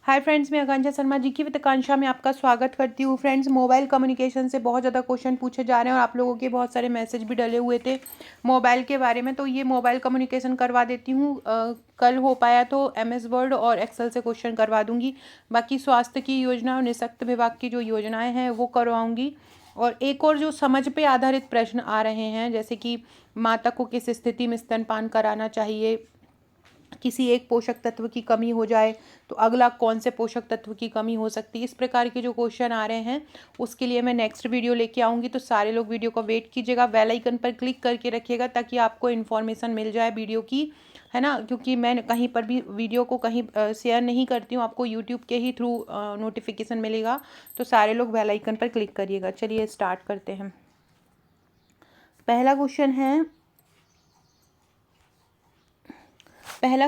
Hi friends, मैं आकांक्षा शर्मा जी की वित्ताकांक्षा में आपका स्वागत करती हूँ। फ्रेंड्स, मोबाइल कम्युनिकेशन से बहुत ज़्यादा क्वेश्चन पूछे जा रहे हैं और आप लोगों के बहुत सारे मैसेज भी डले हुए थे मोबाइल के बारे में। तो ये मोबाइल कम्युनिकेशन करवा देती हूँ। कल हो पाया तो एमएस वर्ड और एक्सेल से क्वेश्चन करवा दूँगी। बाकी स्वास्थ्य की योजना और निःशक्त विभाग की जो योजनाएँ हैं वो करवाऊँगी। और एक और जो समझ पे आधारित प्रश्न आ रहे हैं, जैसे कि माता को किस स्थिति में स्तनपान कराना चाहिए, किसी एक पोषक तत्व की कमी हो जाए तो अगला कौन से पोषक तत्व की कमी हो सकती है, इस प्रकार के जो क्वेश्चन आ रहे हैं उसके लिए मैं नेक्स्ट वीडियो लेके आऊँगी। तो सारे लोग वीडियो का वेट कीजिएगा, बेल आइकन पर क्लिक करके रखिएगा ताकि आपको इन्फॉर्मेशन मिल जाए वीडियो की, है ना। क्योंकि मैं कहीं पर भी वीडियो को कहीं शेयर नहीं करती हूँ, आपको यूट्यूब के ही थ्रू नोटिफिकेशन मिलेगा। तो सारे लोग बेल आइकन पर क्लिक करिएगा। चलिए स्टार्ट करते हैं। पहला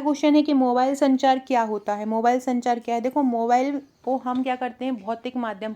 क्वेश्चन है कि मोबाइल संचार क्या होता है। मोबाइल संचार क्या है? देखो, मोबाइल को हम क्या करते हैं, भौतिक माध्यम,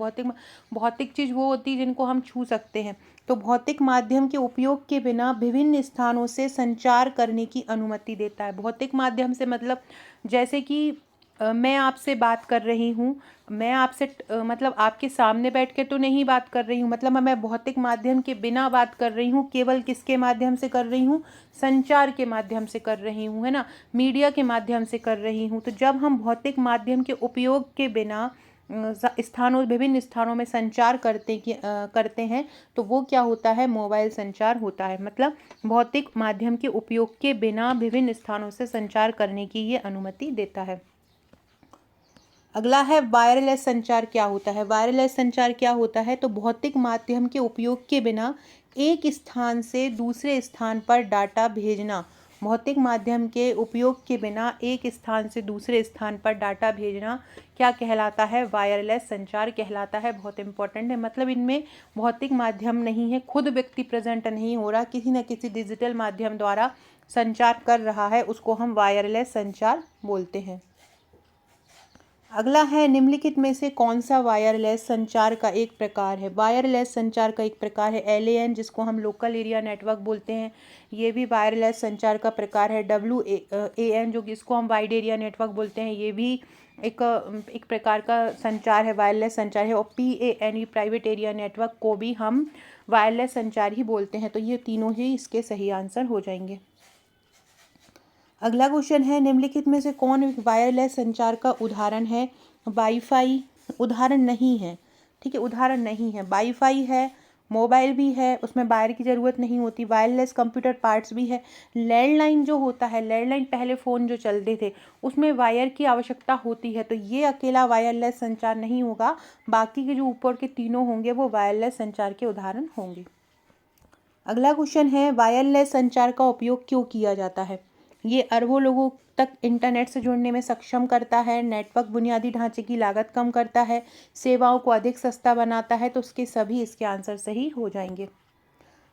भौतिक चीज़ वो होती है जिनको हम छू सकते हैं। तो भौतिक माध्यम के उपयोग के बिना विभिन्न स्थानों से संचार करने की अनुमति देता है। भौतिक माध्यम से मतलब जैसे कि मैं आपसे बात कर रही हूँ, मैं आपसे मतलब आपके सामने बैठ के तो नहीं बात कर रही हूँ, मतलब मैं भौतिक माध्यम के बिना बात कर रही हूँ। केवल किसके माध्यम से कर रही हूँ? संचार के माध्यम से कर रही हूँ, है ना, मीडिया के माध्यम से कर रही हूँ। तो जब हम भौतिक माध्यम के उपयोग के बिना विभिन्न स्थानों में संचार करते हैं तो वो क्या होता है? मोबाइल संचार होता है। मतलब भौतिक माध्यम के उपयोग के बिना विभिन्न स्थानों से संचार करने की ये अनुमति देता है। अगला है वायरलेस संचार क्या होता है। वायरलेस संचार क्या होता है? तो भौतिक माध्यम के उपयोग के बिना एक स्थान से दूसरे स्थान पर डाटा भेजना। भौतिक माध्यम के उपयोग के बिना एक स्थान से दूसरे स्थान पर डाटा भेजना क्या कहलाता है? वायरलेस संचार कहलाता है। बहुत इंपॉर्टेंट है। मतलब इनमें भौतिक माध्यम नहीं है, खुद व्यक्ति प्रेजेंट नहीं हो रहा, किसी न किसी डिजिटल माध्यम द्वारा संचार कर रहा है, उसको हम वायरलेस संचार बोलते हैं। अगला है, निम्नलिखित में से कौन सा वायरलेस संचार का एक प्रकार है। वायरलेस संचार का एक प्रकार है LAN, जिसको हम लोकल एरिया नेटवर्क बोलते हैं। ये भी वायरलेस संचार का प्रकार है। WAN जो कि इसको हम वाइड एरिया नेटवर्क बोलते हैं, ये भी एक प्रकार का संचार है, वायरलेस संचार है। और PANE प्राइवेट एरिया नेटवर्क को भी हम वायरलेस संचार ही बोलते हैं। तो ये तीनों ही इसके सही आंसर हो जाएंगे। अगला क्वेश्चन है, निम्नलिखित में से कौन वायरलेस संचार का उदाहरण है। वाईफाई उदाहरण नहीं है, ठीक है, उदाहरण नहीं है। वाईफाई है, मोबाइल भी है, उसमें वायर की ज़रूरत नहीं होती। वायरलेस कंप्यूटर पार्ट्स भी है। लैंडलाइन जो होता है, लैंडलाइन पहले फ़ोन जो चलते थे उसमें वायर की आवश्यकता होती है, तो ये अकेला वायरलेस संचार नहीं होगा। बाकी के जो ऊपर के तीनों होंगे वो वायरलेस संचार के उदाहरण होंगे। अगला क्वेश्चन है, वायरलेस संचार का उपयोग क्यों किया जाता है। ये अरबों लोगों तक इंटरनेट से जुड़ने में सक्षम करता है, नेटवर्क बुनियादी ढांचे की लागत कम करता है, सेवाओं को अधिक सस्ता बनाता है। तो इसके आंसर सही हो जाएंगे।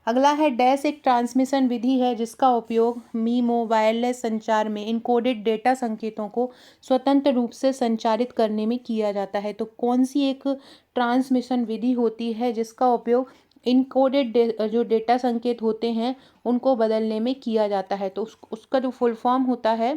अगला है, डैश एक ट्रांसमिशन विधि है जिसका उपयोग मीमो वायरलेस संचार में इनकोडेड डेटा संकेतों को स्वतंत्र रूप से संचारित करने में किया जाता है। तो कौन सी एक ट्रांसमिशन विधि होती है जिसका उपयोग इनकोडेड जो डेटा संकेत होते हैं उनको बदलने में किया जाता है। तो उसका जो फुल फॉर्म होता है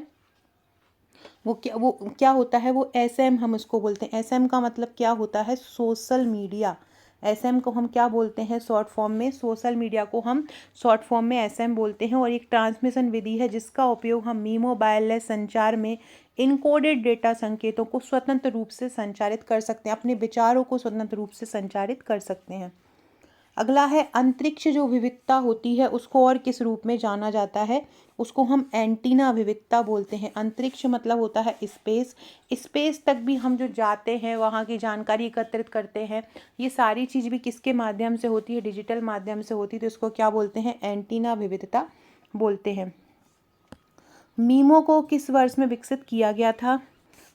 वो क्या होता है? वो SM हम उसको बोलते हैं। SM का मतलब क्या होता है? Social media. SM को हम क्या बोलते हैं शॉर्ट फॉर्म में? सोशल मीडिया को हम शॉर्ट फॉर्म में SM बोलते हैं। और एक ट्रांसमिशन विधि है जिसका उपयोग हम मीमो वायरलेस संचार में इनकोडेड डेटा संकेतों को स्वतंत्र रूप से संचारित कर सकते हैं, अपने विचारों को स्वतंत्र रूप से संचारित कर सकते हैं। अगला है, अंतरिक्ष जो विविधता होती है उसको और किस रूप में जाना जाता है? उसको हम एंटीना विविधता बोलते हैं। अंतरिक्ष मतलब होता है स्पेस। स्पेस तक भी हम जो जाते हैं, वहाँ की जानकारी एकत्रित करते हैं, ये सारी चीज़ भी किसके माध्यम से होती है? डिजिटल माध्यम से होती है। तो इसको क्या बोलते हैं? एंटीना विविधता बोलते हैं। मीमो को किस वर्ष में विकसित किया गया था?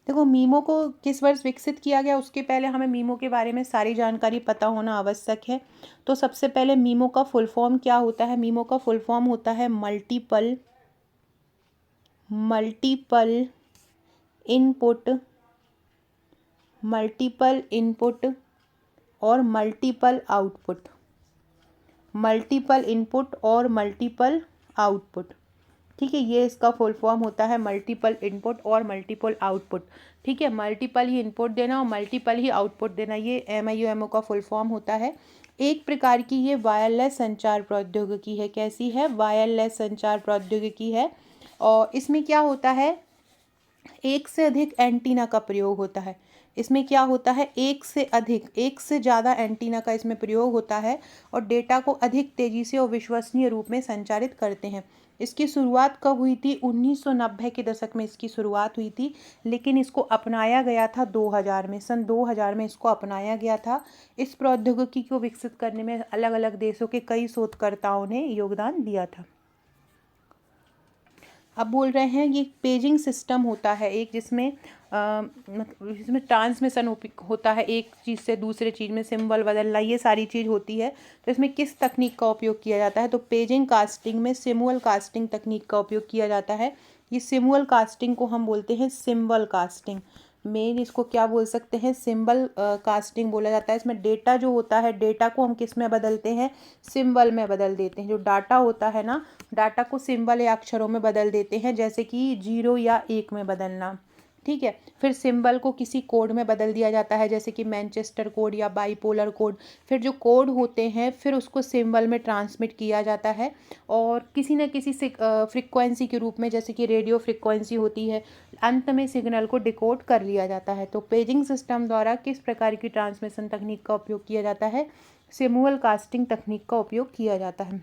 देखो, मीमो को किस वर्ष विकसित किया गया उसके पहले हमें मीमो के बारे में सारी जानकारी पता होना आवश्यक है। तो सबसे पहले मीमो का फुल फॉर्म क्या होता है? मीमो का फुल फॉर्म होता है मल्टीपल इनपुट, मल्टीपल इनपुट और मल्टीपल आउटपुट। मल्टीपल इनपुट और मल्टीपल आउटपुट। ठीक है, ये इसका फुल फॉर्म होता है मल्टीपल इनपुट और मल्टीपल आउटपुट। ठीक है, मल्टीपल ही इनपुट देना और मल्टीपल ही आउटपुट देना, ये MIUMO का फुल फॉर्म होता है। एक प्रकार की ये वायरलेस संचार प्रौद्योगिकी है। कैसी है? वायरलेस संचार प्रौद्योगिकी है। और इसमें क्या होता है, एक से अधिक एंटीना का प्रयोग होता है। इसमें क्या होता है, एक से अधिक, एक से ज़्यादा एंटीना का इसमें प्रयोग होता है और डेटा को अधिक तेज़ी से और विश्वसनीय रूप में संचारित करते हैं। इसकी शुरुआत कब हुई थी? 1990 के दशक में इसकी शुरुआत हुई थी, लेकिन इसको अपनाया गया था 2000 में, सन 2000 में इसको अपनाया गया था। इस प्रौद्योगिकी को विकसित करने में अलग अलग देशों के कई शोधकर्ताओं ने योगदान दिया था। अब बोल रहे हैं ये पेजिंग सिस्टम होता है एक, जिसमें इसमें ट्रांसमिशन होता है एक चीज़ से दूसरे चीज़ में, सिंबल बदलना, ये सारी चीज़ होती है। तो इसमें किस तकनीक का उपयोग किया जाता है? तो पेजिंग कास्टिंग में सिमुअल कास्टिंग तकनीक का उपयोग किया जाता है। ये सिमुअल कास्टिंग को हम बोलते हैं सिंबल कास्टिंग। मेन इसको क्या बोल सकते हैं? सिंबल कास्टिंग बोला जाता है। इसमें डेटा जो होता है, डेटा को हम किस में बदलते हैं? सिंबल में बदल देते हैं। जो डाटा होता है ना, डाटा को सिंबल या अक्षरों में बदल देते हैं, जैसे कि 0 या 1 में बदलना। ठीक है, फिर सिंबल को किसी कोड में बदल दिया जाता है, जैसे कि मैनचेस्टर कोड या बाईपोलर कोड। फिर जो कोड होते हैं फिर उसको सिंबल में ट्रांसमिट किया जाता है और किसी न किसी से फ्रिक्वेंसी के रूप में, जैसे कि रेडियो फ्रिक्वेंसी होती है, अंत में सिग्नल को डिकोड कर लिया जाता है। तो पेजिंग सिस्टम द्वारा किस प्रकार की ट्रांसमिशन तकनीक का उपयोग किया जाता है? सिमुअल कास्टिंग तकनीक का उपयोग किया जाता है।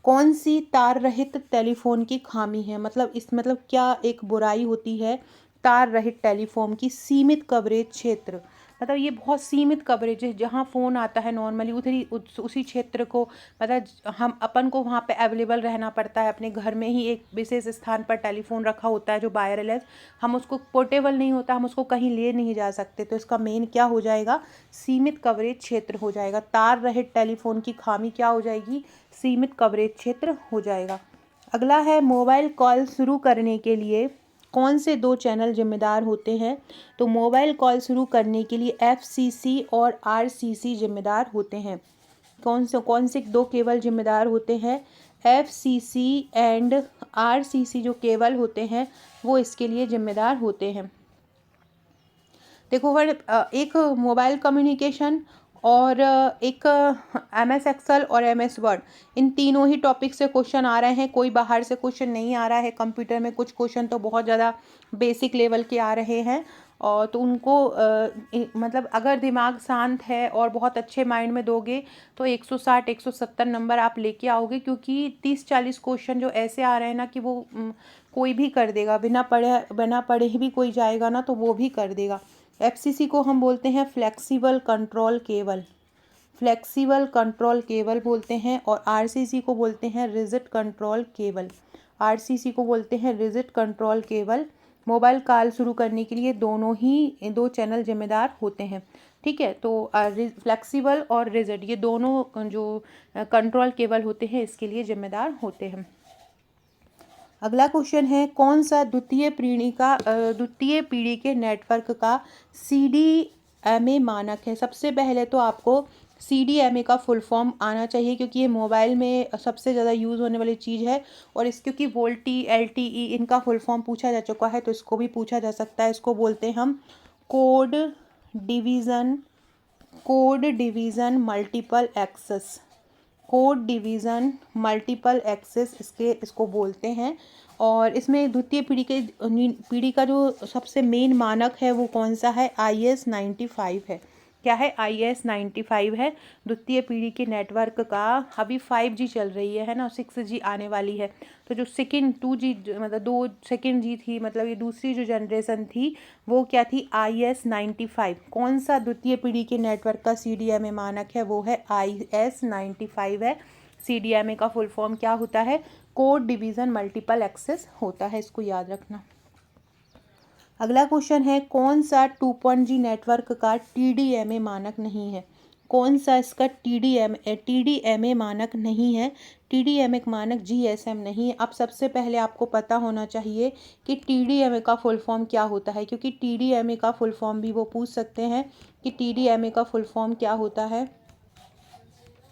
कौन सी तार रहित टेलीफोन की खामी है? मतलब क्या एक बुराई होती है तार रहित टेलीफोन की? सीमित कवरेज क्षेत्र, मतलब ये बहुत सीमित कवरेज है, जहाँ फ़ोन आता है नॉर्मली उसी क्षेत्र को, मतलब हम अपन को वहाँ पे अवेलेबल रहना पड़ता है। अपने घर में ही एक विशेष स्थान पर टेलीफोन रखा होता है जो वायरलेस, हम उसको पोर्टेबल नहीं होता, हम उसको कहीं ले नहीं जा सकते। तो इसका मेन क्या हो जाएगा? सीमित कवरेज क्षेत्र हो जाएगा। तार रहित टेलीफोन की खामी क्या हो जाएगी? सीमित कवरेज क्षेत्र हो जाएगा। अगला है, मोबाइल कॉल शुरू करने के लिए कौन से 2 चैनल जिम्मेदार होते हैं? तो मोबाइल कॉल शुरू करने के लिए FCC और RCC जिम्मेदार होते हैं। कौन से 2 केबल जिम्मेदार होते हैं? FCC एंड RCC जो केबल होते हैं वो इसके लिए जिम्मेदार होते हैं। देखो, एक मोबाइल कम्युनिकेशन और एक MS एक्सेल और MS वर्ड, इन तीनों ही टॉपिक से क्वेश्चन आ रहे हैं। कोई बाहर से क्वेश्चन नहीं आ रहा है। कंप्यूटर में कुछ क्वेश्चन तो बहुत ज़्यादा बेसिक लेवल के आ रहे हैं, और तो उनको मतलब अगर दिमाग शांत है और बहुत अच्छे माइंड में दोगे तो 160 170 नंबर आप लेके आओगे, क्योंकि 30-40 क्वेश्चन जो ऐसे आ रहे हैं ना कि वो कोई भी कर देगा, बिना पढ़े भी कोई जाएगा ना तो वो भी कर देगा। FCC को हम बोलते हैं flexible control cable, flexible control cable बोलते हैं, और RCC को बोलते हैं रिजिड कंट्रोल केबल। RCC को बोलते हैं rigid control cable. Mobile call शुरू करने के लिए दोनों ही 2 चैनल जिम्मेदार होते हैं। ठीक है, तो फ्लेक्सिबल और रिजिड, ये दोनों जो कंट्रोल केबल होते हैं इसके लिए जिम्मेदार होते हैं। अगला क्वेश्चन है, कौन सा द्वितीय पीढ़ी के नेटवर्क का CDMA मानक है? सबसे पहले तो आपको CDMA का फुल फॉर्म आना चाहिए, क्योंकि ये मोबाइल में सबसे ज़्यादा यूज़ होने वाली चीज़ है। और क्योंकि वोल्टी LTE इनका फुल फॉर्म पूछा जा चुका है तो इसको भी पूछा जा सकता है। इसको बोलते हैं हम code division multiple access, code division multiple access इसको बोलते हैं। और इसमें द्वितीय पीढ़ी का जो सबसे मेन मानक है वो कौन सा है? IS 95 है। क्या है? IS 95 है द्वितीय पीढ़ी के नेटवर्क का। अभी 5G चल रही है ना, 6G आने वाली है। तो जो सेकंड 2G मतलब सेकंड G थी, मतलब ये दूसरी जो जनरेशन थी वो क्या थी? IS 95। कौन सा द्वितीय पीढ़ी के नेटवर्क का CDMA मानक है? वो है IS 95 है। CDMA का फुल फॉर्म क्या होता है? कोड डिवीज़न मल्टीपल एक्सेस होता है, इसको याद रखना। अगला क्वेश्चन है, कौन सा 2.G नेटवर्क का TDMA मानक नहीं है? कौन सा इसका TDMA मानक नहीं है? TDMA मानक GSM नहीं है। अब सबसे पहले आपको पता होना चाहिए कि TDMA का फुल फॉर्म क्या होता है, क्योंकि TDMA का फुल फॉर्म भी वो पूछ सकते हैं कि TDMA का फुल फॉर्म क्या होता है।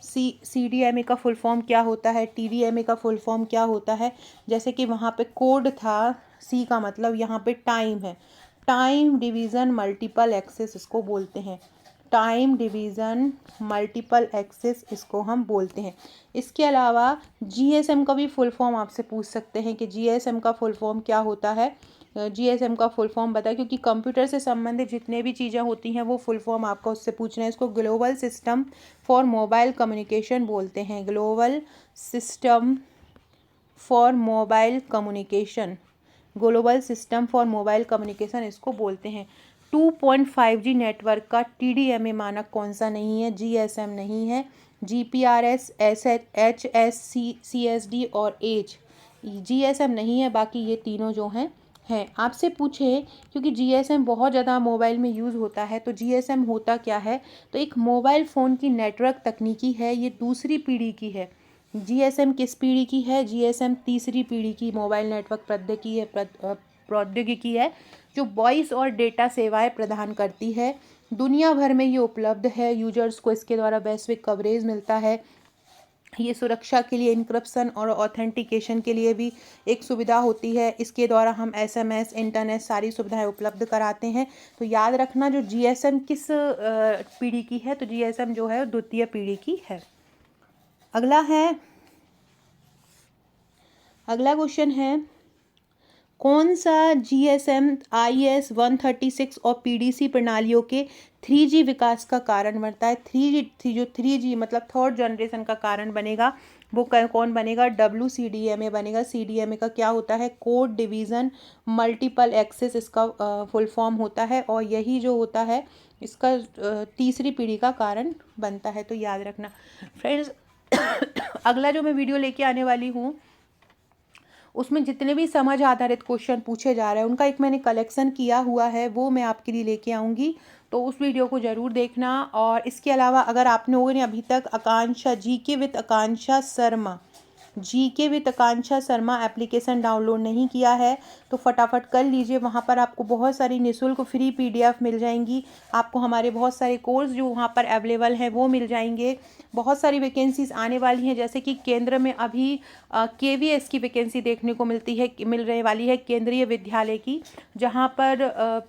CDMA का फुल फॉर्म क्या होता है, TDMA का फुल फॉर्म क्या होता है। जैसे कि वहाँ पे कोड था, C का मतलब यहाँ पे टाइम है, टाइम डिवीज़न मल्टीपल एक्सेस इसको बोलते हैं, टाइम डिवीज़न मल्टीपल एक्सेस इसको हम बोलते हैं। इसके अलावा GSM का भी फुल फॉर्म आपसे पूछ सकते हैं कि GSM का फुल फॉर्म क्या होता है। GSM का फुल फॉर्म बताए, क्योंकि कंप्यूटर से संबंधित जितने भी चीज़ें होती हैं वो फुल फॉर्म आपका उससे पूछना है। इसको global system for mobile communication बोलते हैं, global system for mobile communication, global system for mobile communication इसको बोलते हैं। 2.5G नेटवर्क का TDMA मानक कौन सा नहीं है, GSM नहीं है, GPRS, HSC, CSD और H GSM नहीं है। बाकी ये तीनों जो हैं आपसे पूछे, क्योंकि GSM बहुत ज़्यादा मोबाइल में यूज़ होता है, तो GSM होता क्या है, तो एक मोबाइल फ़ोन की नेटवर्क तकनीकी है, ये दूसरी पीढ़ी की है। GSM किस पीढ़ी की है, GSM तीसरी पीढ़ी की मोबाइल नेटवर्क प्रौद्योगिकी है जो वॉइस और डेटा सेवाएं प्रदान करती है। दुनिया भर में ये उपलब्ध है, यूजर्स को इसके द्वारा वैश्विक कवरेज मिलता है। ये सुरक्षा के लिए, इनक्रिप्शन और ऑथेंटिकेशन के लिए भी एक सुविधा होती है। इसके द्वारा हम SMS, इंटरनेट सारी सुविधाएं उपलब्ध कराते हैं। तो याद रखना, जो GSM किस पीढ़ी की है, तो GSM जो है द्वितीय पीढ़ी की है। अगला क्वेश्चन है, कौन सा GSM IS 136 और PDC प्रणालियों के 3G विकास का कारण बनता है। 3G मतलब थर्ड जनरेशन का कारण बनेगा, वो कौन बनेगा, WCDMA बनेगा। CDMA का क्या होता है, कोड डिवीज़न मल्टीपल एक्सेस इसका फुल फॉर्म होता है, और यही जो होता है इसका तीसरी पीढ़ी का कारण बनता है। तो याद रखना फ्रेंड्स। अगला जो मैं वीडियो लेके आने वाली हूँ उसमें जितने भी समझ आधारित क्वेश्चन पूछे जा रहे हैं उनका एक मैंने कलेक्शन किया हुआ है, वो मैं आपके लिए लेके आऊँगी, तो उस वीडियो को ज़रूर देखना। और इसके अलावा अगर आप लोगों ने अभी तक आकांक्षा GK with Akanksha Sharma application download नहीं किया है तो फटाफट कर लीजिए। वहाँ पर आपको बहुत सारी निःशुल्क फ्री PDF मिल जाएंगी, आपको हमारे बहुत सारे कोर्स जो वहाँ पर अवेलेबल हैं वो मिल जाएंगे। बहुत सारी वैकेंसीज आने वाली हैं, जैसे कि केंद्र में अभी KVS की वैकेंसी देखने को मिल रही वाली है, केंद्रीय विद्यालय की, जहाँ पर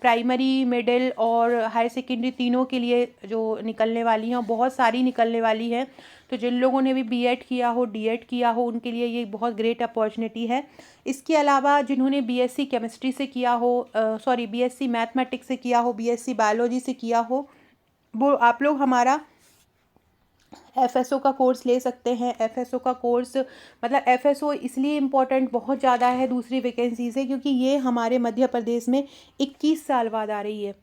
प्राइमरी, मिडिल और हायर सेकेंडरी तीनों के लिए जो निकलने वाली हैं, बहुत सारी निकलने वाली हैं। तो जिन लोगों ने भी B.Ed किया हो, D.Ed किया हो, उनके लिए ये बहुत ग्रेट अपॉर्चुनिटी है। इसके अलावा जिन्होंने BSc केमिस्ट्री से किया हो, BSc मैथमेटिक्स से किया हो, BSc बायोलॉजी से किया हो, वो आप लोग हमारा FSO का कोर्स ले सकते हैं। FSO का कोर्स मतलब FSO इसलिए इम्पोर्टेंट बहुत ज़्यादा है दूसरी वैकेंसी से, क्योंकि ये हमारे मध्य प्रदेश में 21 साल बाद आ रही है।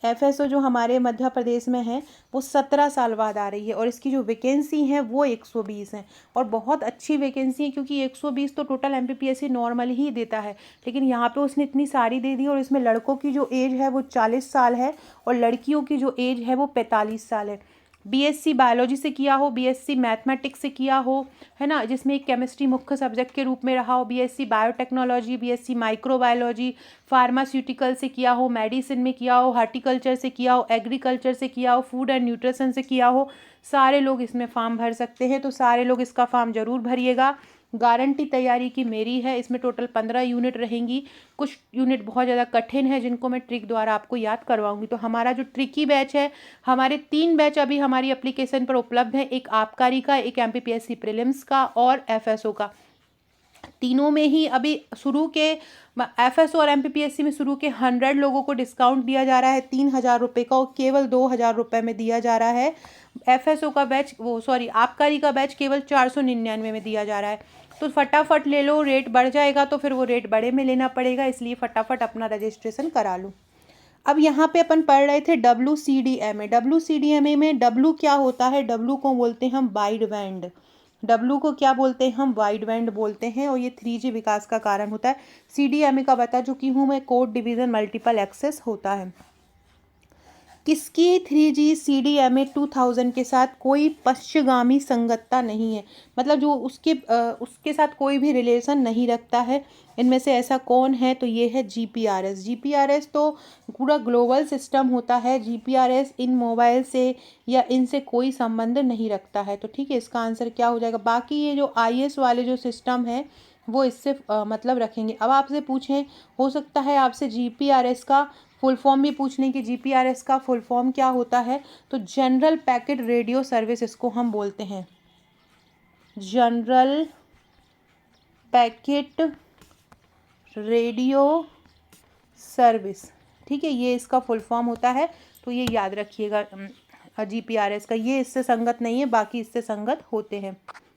FSO जो हमारे मध्य प्रदेश में है वो 17 साल बाद आ रही है, और इसकी जो वैकेंसी है वो 120 हैं, और बहुत अच्छी वैकेंसी है, क्योंकि 120 तो टोटल MPPSC नॉर्मल ही देता है, लेकिन यहाँ पे उसने इतनी सारी दे दी। और इसमें लड़कों की जो एज है वो 40 साल है, और लड़कियों की जो एज है वो 45 साल है। BSc बायोलॉजी से किया हो, BSc मैथमेटिक्स से किया हो, है ना, जिसमें एक केमिस्ट्री मुख्य सब्जेक्ट के रूप में रहा हो, BSc biotechnology, BSc microbiology, pharmaceutical से किया हो, मेडिसिन में किया हो, हार्टिकल्चर से किया हो, एग्रीकल्चर से किया हो, फूड एंड न्यूट्रिशन से किया हो, सारे लोग इसमें फॉर्म भर सकते हैं। तो सारे लोग इसका फॉर्म ज़रूर भरिएगा। गारंटी तैयारी की मेरी है। इसमें टोटल 15 यूनिट रहेंगी। कुछ यूनिट बहुत ज़्यादा कठिन है जिनको मैं ट्रिक द्वारा आपको याद करवाऊंगी। तो हमारा जो ट्रिकी बैच है, हमारे 3 बैच अभी हमारी एप्लीकेशन पर उपलब्ध हैं, एक आबकारी का, एक MPPSC प्रीलिम्स का और FSO का। तीनों में ही अभी शुरू के FSO और MPPSC में शुरू के 100 लोगों को डिस्काउंट दिया जा रहा है 3,000 रुपये का, और केवल 2,000 रुपये में दिया जा रहा है। FSO का बैच आबकारी का बैच केवल 499 में दिया जा रहा है। तो फटाफट ले लो, रेट बढ़ जाएगा तो फिर वो रेट बड़े में लेना पड़ेगा, इसलिए फटाफट अपना रजिस्ट्रेशन करा लो। अब यहाँ पे अपन पढ़ रहे थे WCDMA। WCDMA में W क्या होता है, W को बोलते हैं हम वाइड बैंड। W को क्या बोलते हैं हम, वाइड बैंड बोलते हैं, और ये 3G विकास का कारण होता है। CDMA का बता चुकी हूँ मैं, कोड डिवीज़न मल्टीपल एक्सेस होता है। किसकी 3G CDMA 2000 के साथ कोई पश्चिगामी संगतता नहीं है, मतलब जो उसके साथ कोई भी रिलेशन नहीं रखता है। इनमें से ऐसा कौन है, तो ये है GPRS। GPRS तो पूरा ग्लोबल सिस्टम होता है। जीपीआरएस इन मोबाइल से या इनसे कोई संबंध नहीं रखता है। तो ठीक है, इसका आंसर क्या हो जाएगा। बाकी ये जो आईएस वाले जो सिस्टम है वो इससे मतलब रखेंगे। अब आपसे पूछें, हो सकता है आपसे जीपीआरएस का फुल फॉर्म भी पूछने की, जीपीआरएस का फुल फॉर्म क्या होता है। तो जनरल पैकेट रेडियो सर्विस इसको हम बोलते हैं, जनरल पैकेट रेडियो सर्विस। ठीक है, ये इसका फुल फॉर्म होता है। तो ये याद रखिएगा जीपीआरएस का। ये इससे संगत नहीं है, बाकी इससे संगत होते हैं।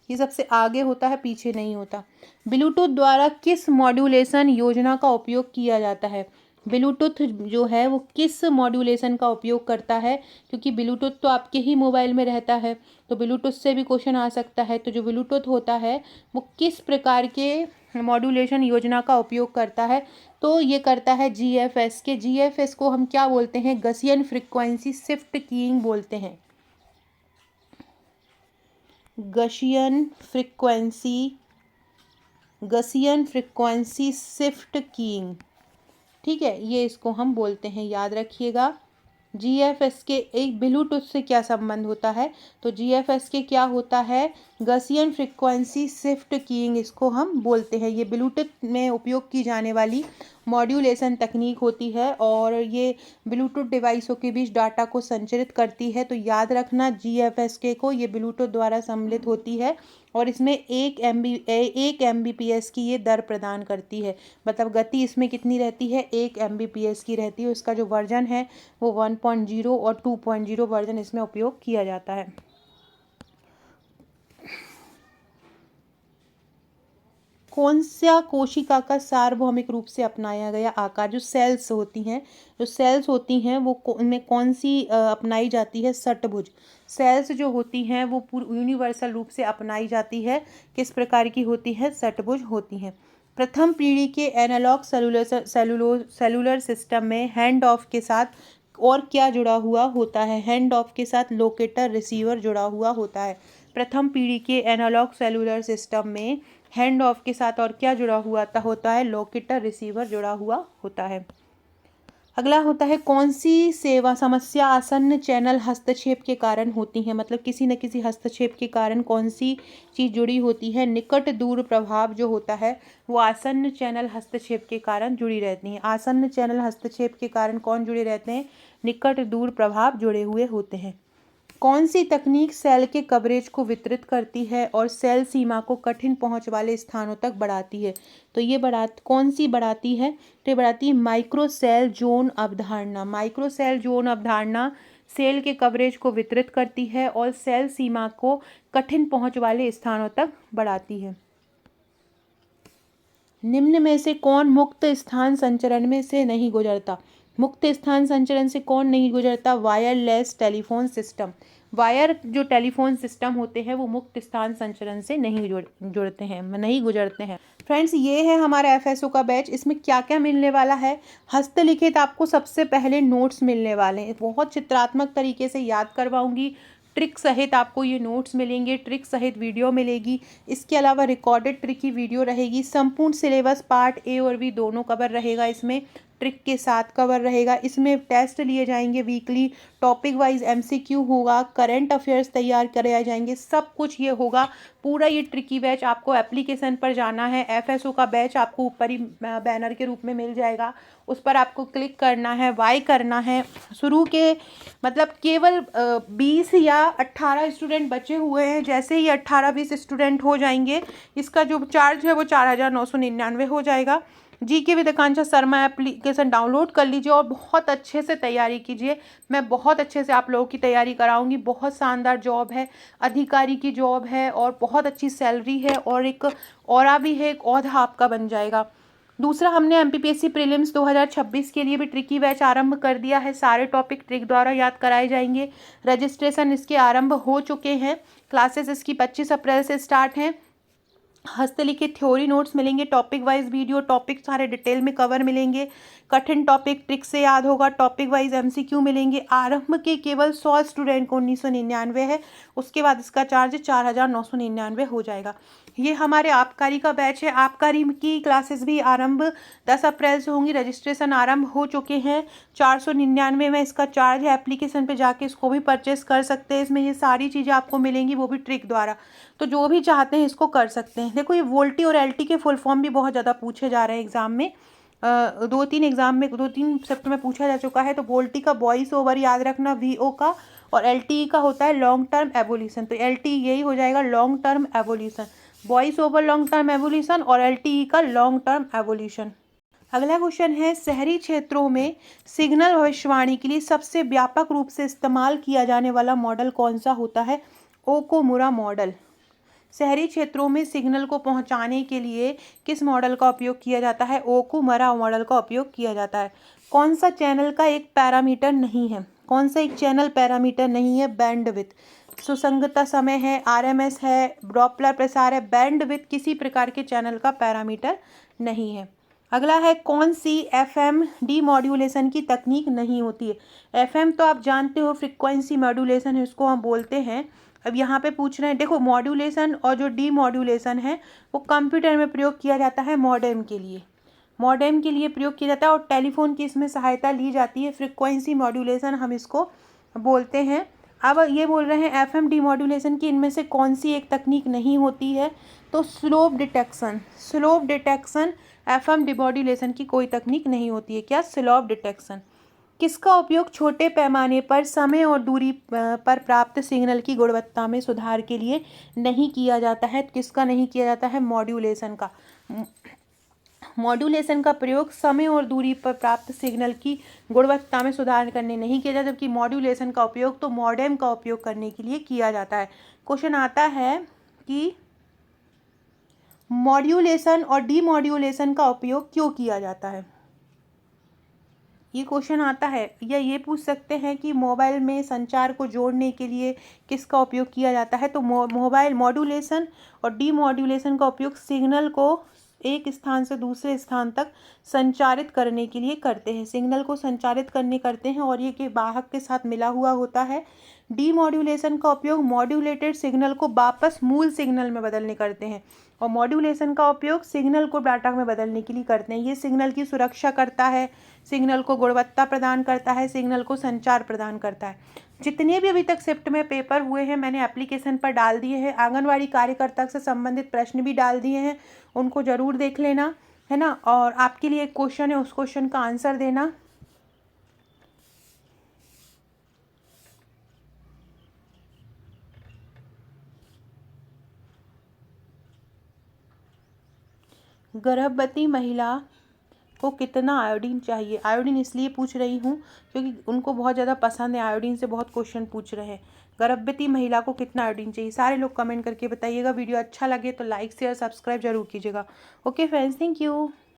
ये सबसे आगे होता है, पीछे नहीं होता। ब्लूटूथ द्वारा किस मॉड्यूलेशन योजना का उपयोग किया जाता है। ब्लूटूथ जो है वो किस मॉड्यूलेशन का उपयोग करता है, क्योंकि ब्लूटूथ तो आपके ही मोबाइल में रहता है, तो ब्लूटूथ से भी क्वेश्चन आ सकता है। तो जो ब्लूटूथ होता है वो किस प्रकार के मॉड्यूलेशन योजना का उपयोग करता है। तो ये करता है जीएफएस के। जीएफएस को हम क्या बोलते हैं, गसियन फ्रीक्वेंसी शिफ्ट कीइंग बोलते हैं, गसियन फ्रीक्वेंसी शिफ्ट कीइंग। ठीक है, ये इसको हम बोलते हैं, याद रखिएगा। जीएफएस के एक ब्लूटूथ से क्या संबंध होता है, तो जीएफएस के क्या होता है, गसियन फ्रीक्वेंसी शिफ्ट कीइंग इसको हम बोलते हैं। ये ब्लूटूथ में उपयोग की जाने वाली मॉड्यूलेशन तकनीक होती है और ये ब्लूटूथ डिवाइसों के बीच डाटा को संचरित करती है। तो याद रखना जीएफएस के को ये ब्लूटूथ द्वारा सम्मिलित होती है और इसमें 1 MBPS की ये दर प्रदान करती है। मतलब गति इसमें कितनी रहती है, 1 MBPS की रहती है। इसका जो वर्जन है वो 1.0 और 2.0 वर्जन इसमें उपयोग किया जाता है। कौन सा कोशिका का सार्वभौमिक रूप से अपनाया गया आकार, जो सेल्स होती हैं वो उनमें कौन सी अपनाई जाती है, षटभुज। सेल्स जो होती हैं वो यूनिवर्सल रूप से अपनाई जाती है, किस प्रकार की होती है, षटभुज होती हैं। प्रथम पीढ़ी के एनालॉग सेलुलर सिस्टम में हैंड ऑफ के साथ और क्या जुड़ा हुआ होता है। हैंड ऑफ के साथ लोकेटर रिसीवर जुड़ा हुआ होता है। प्रथम पीढ़ी के एनालॉग सेलुलर सिस्टम में हैंड ऑफ के साथ और क्या जुड़ा हुआ होता है, लोकेटर रिसीवर जुड़ा हुआ होता है। अगला होता है, कौन सी सेवा समस्या आसन्न चैनल हस्तक्षेप के कारण होती है। मतलब किसी न किसी हस्तक्षेप के कारण कौन सी चीज़ जुड़ी होती है। निकट दूर प्रभाव जो होता है वो आसन्न चैनल हस्तक्षेप के कारण जुड़ी रहती हैं। आसन्न चैनल हस्तक्षेप के कारण कौन जुड़े रहते हैं, निकट दूर प्रभाव जुड़े हुए होते हैं। कौन सी तकनीक सेल के कवरेज को वितरित करती है और सेल सीमा को कठिन पहुंच वाले स्थानों तक बढ़ाती है। तो ये कौन सी बढ़ाती है, तो ये बढ़ाती है माइक्रो सेल जोन अवधारणा। माइक्रो सेल जोन अवधारणा सेल के कवरेज को वितरित करती है और सेल सीमा को कठिन पहुंच वाले स्थानों तक बढ़ाती है। निम्न में से कौन मुक्त स्थान संचरण में से नहीं गुजरता। मुक्त स्थान संचरण से कौन नहीं गुजरता, वायरलेस टेलीफोन सिस्टम। वायर जो टेलीफोन सिस्टम होते हैं वो मुक्त स्थान संचरण से नहीं जुड़ते हैं, नहीं गुजरते हैं। फ्रेंड्स, ये है हमारा एफएसओ का बैच। इसमें क्या क्या मिलने वाला है, हस्तलिखित आपको सबसे पहले नोट्स मिलने वाले हैं, बहुत चित्रात्मक तरीके से याद करवाऊंगी। ट्रिक सहित आपको ये नोट्स मिलेंगे, ट्रिक सहित वीडियो मिलेगी। इसके अलावा रिकॉर्डेड ट्रिक की वीडियो रहेगी। संपूर्ण सिलेबस पार्ट ए और बी दोनों कवर रहेगा, इसमें ट्रिक के साथ कवर रहेगा। इसमें टेस्ट लिए जाएंगे वीकली, टॉपिक वाइज एमसीक्यू होगा, करंट अफेयर्स तैयार कराए जाएंगे, सब कुछ ये होगा। पूरा ये ट्रिकी बैच आपको एप्लीकेशन पर जाना है, एफएसओ का बैच आपको ऊपर ही बैनर के रूप में मिल जाएगा, उस पर आपको क्लिक करना है, वाई करना है। शुरू के मतलब केवल 20 या 18 स्टूडेंट बचे हुए हैं। जैसे ही 18-20 स्टूडेंट हो जाएंगे, इसका जो चार्ज है वो 4,999 हो जाएगा। GK with Akanksha Sharma application download कर लीजिए और बहुत अच्छे से तैयारी कीजिए। मैं बहुत अच्छे से आप लोगों की तैयारी कराऊंगी। बहुत शानदार जॉब है, अधिकारी की जॉब है और बहुत अच्छी सैलरी है और एक ऑरा भी है, एक ओहदा आपका बन जाएगा। दूसरा, हमने एमपीपीएससी प्रीलिम्स 2026 के लिए भी ट्रिकी बैच आरंभ कर दिया है। सारे टॉपिक ट्रिक द्वारा याद कराए जाएंगे। रजिस्ट्रेशन इसके आरंभ हो चुके हैं। क्लासेस इसकी 25 अप्रैल से स्टार्ट हैं। हस्तलिखित थ्योरी नोट्स मिलेंगे, टॉपिक वाइज वीडियो, टॉपिक सारे डिटेल में कवर मिलेंगे। कठिन टॉपिक ट्रिक से याद होगा, टॉपिक वाइज एमसीक्यू मिलेंगे। आरंभ के केवल 100 स्टूडेंट को 1999 है, उसके बाद इसका चार्ज 4,999 हो जाएगा। ये हमारे आबकारी का बैच है। आबकारी की क्लासेस भी आरंभ 10 अप्रैल से होंगी। रजिस्ट्रेशन आरंभ हो चुके हैं। 499 में इसका चार्ज है। एप्लीकेशन पे जाके इसको भी परचेस कर सकते हैं। इसमें ये सारी चीज़ें आपको मिलेंगी, वो भी ट्रिक द्वारा। तो जो भी चाहते हैं इसको कर सकते हैं। देखो, ये वोल्टी और एलटी के फुल फॉर्म भी बहुत ज़्यादा पूछे जा रहे हैं एग्जाम में। 2-3 सेक्टर में पूछा जा चुका है। तो वोल्टी का वॉइस ओवर याद रखना, वीओ का, और एलटीई का होता है लॉन्ग टर्म एवोल्यूशन। तो एलटीई यही हो जाएगा, long term evolution. Voice over long term evolution और एलटीई का लॉन्ग टर्म एवोल्यूशन। अगला क्वेश्चन है, शहरी क्षेत्रों में सिग्नल भविष्यवाणी के लिए सबसे व्यापक रूप से इस्तेमाल किया जाने वाला मॉडल कौन सा होता है? ओकुमुरा मॉडल। शहरी क्षेत्रों में सिग्नल को पहुंचाने के लिए किस मॉडल का उपयोग किया जाता है? ओकुमुरा मॉडल का उपयोग किया जाता है। कौन सा चैनल का एक पैरामीटर नहीं है? कौन सा एक चैनल पैरामीटर नहीं है? बैंडविड्थ। सुसंगता समय है, आरएमएस है, डॉपलर प्रसार है। बैंडविड्थ किसी प्रकार के चैनल का पैरामीटर नहीं है। अगला है, कौन सी एफएम डीमॉड्यूलेशन की तकनीक नहीं होती है? एफएम तो आप जानते हो फ्रीक्वेंसी मॉड्यूलेशन है, उसको हम बोलते हैं। अब यहाँ पे पूछ रहे हैं, देखो मॉड्यूलेशन और जो डीमॉड्यूलेशन है वो कंप्यूटर में प्रयोग किया जाता है मॉडेम के लिए। मॉडेम के लिए प्रयोग किया जाता है और टेलीफोन की इसमें सहायता ली जाती है। फ्रीक्वेंसी मॉड्यूलेशन हम इसको बोलते हैं। अब ये बोल रहे हैं एफएम डीमॉड्यूलेशन की इनमें से कौन सी एक तकनीक नहीं होती है? तो slope detection. Slope detection FM demodulation की कोई तकनीक नहीं होती है। क्या? Slope detection. किसका उपयोग छोटे पैमाने पर समय और दूरी पर प्राप्त सिग्नल की गुणवत्ता में सुधार के लिए नहीं किया जाता है? किसका नहीं किया जाता है? मॉड्यूलेशन का। मॉड्यूलेशन का प्रयोग समय और दूरी पर प्राप्त सिग्नल की गुणवत्ता में सुधार करने नहीं किया जाता, जबकि मॉड्यूलेशन का उपयोग तो मॉडेम का उपयोग करने के लिए किया जाता है। क्वेश्चन आता है कि मॉड्यूलेशन और डीमॉड्यूलेशन का उपयोग क्यों किया जाता है? ये क्वेश्चन आता है। या ये पूछ सकते हैं कि मोबाइल में संचार को जोड़ने के लिए किसका उपयोग किया जाता है? तो मोबाइल मॉड्यूलेशन और डीमॉड्यूलेशन का उपयोग सिग्नल को एक स्थान से दूसरे स्थान तक संचारित करने के लिए करते हैं। सिग्नल को संचारित करने करते हैं और ये के वाहक के साथ मिला हुआ होता है। डीमॉड्यूलेशन का उपयोग मॉड्यूलेटेड सिग्नल को वापस मूल सिग्नल में बदलने करते हैं और मॉड्यूलेशन का उपयोग सिग्नल को डाटा में बदलने के लिए करते हैं। ये सिग्नल की सुरक्षा करता है, सिग्नल को गुणवत्ता प्रदान करता है, सिग्नल को संचार प्रदान करता है। जितने भी अभी तक शिफ्ट में पेपर हुए हैं मैंने एप्लीकेशन पर डाल दिए हैं। आंगनवाड़ी कार्यकर्ता से संबंधित प्रश्न भी डाल दिए हैं, उनको ज़रूर देख लेना, है ना। और आपके लिए एक क्वेश्चन है, उस क्वेश्चन का आंसर देना। गर्भवती महिला को कितना आयोडीन चाहिए? आयोडीन इसलिए पूछ रही हूँ क्योंकि उनको बहुत ज़्यादा पसंद है, आयोडीन से बहुत क्वेश्चन पूछ रहे हैं। गर्भवती महिला को कितना आयोडीन चाहिए? सारे लोग कमेंट करके बताइएगा। वीडियो अच्छा लगे तो लाइक शेयर सब्सक्राइब जरूर कीजिएगा। Okay friends, thank you.